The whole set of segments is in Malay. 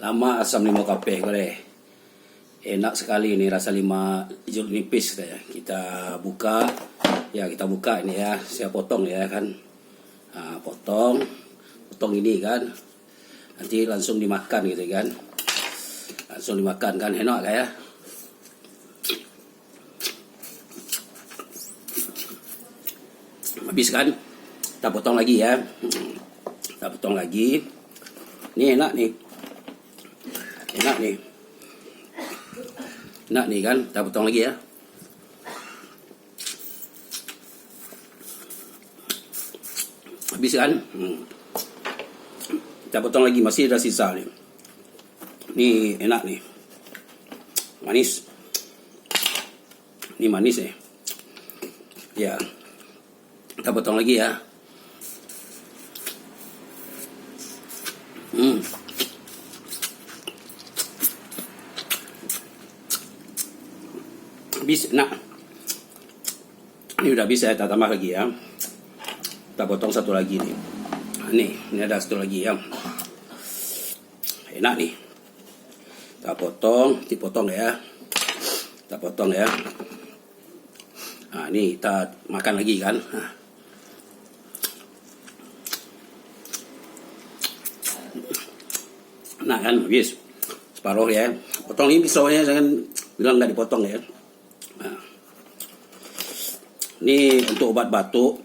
Lama asam limau kapeh boleh. Enak sekali ni rasa lima jeruk nipis ya. Kita buka. Ya, kita buka ini ya. Saya potong ya kan. Potong ini kan. Nanti langsung dimakan gitu kan. Langsung dimakan kan, enak kan ya. Habis kan, kita potong lagi ya. Kita potong lagi. Ini enak nih. Enak nih. Enak nih kan, kita potong lagi ya. Habis kan. Kita potong lagi, masih ada sisa nih. Ini enak nih. Manis. Ini manis ya. Ya. Kita potong lagi ya. Habis, nah. Ini udah bisa, kita tambah lagi ya. Kita potong satu lagi nih. Ini ada satu lagi ya. Enak nih. Kita potong, dipotong ya. Kita potong ya. Nah, ini kita makan lagi kan. Nah kan, habis. Separuh ya. Potong ini pisaunya, jangan bilang nggak dipotong ya. Nah. Ini untuk obat batuk.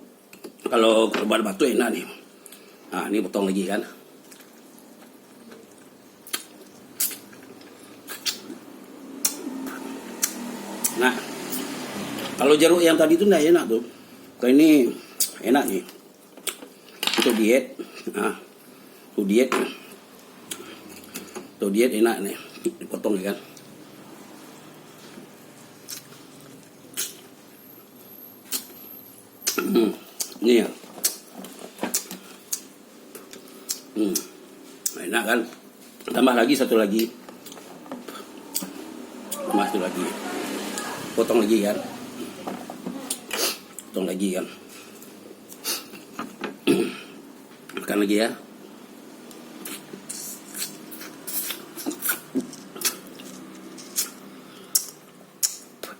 Kalau obat batuk enak nih. Nah, ini potong lagi kan. Nah, kalau jeruk yang tadi itu enggak enak tuh. Kalau ini enak nih. Untuk diet. Nah, untuk diet. Untuk diet enak nih. Dipotong kan. Ini ya. Enak kan. Tambah lagi satu lagi. Tambah satu lagi. Potong lagi kan. Potong lagi kan. Makan lagi ya.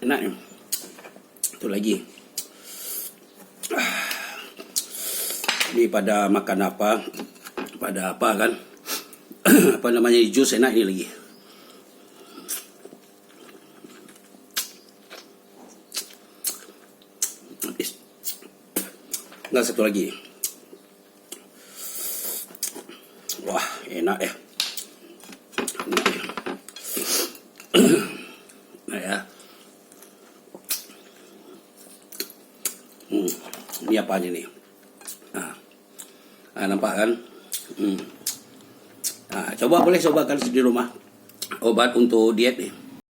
Enak ya. Itu lagi. Ini pada makan apa? Pada apa kan? Apa namanya, jus enak ini lagi. Enggak, satu lagi. Wah, enak ya. Enak ya. Nah ya. Ini apa aja nih? Nah, nampak kan? Nah, boleh cobakan di rumah. Obat untuk diet nih.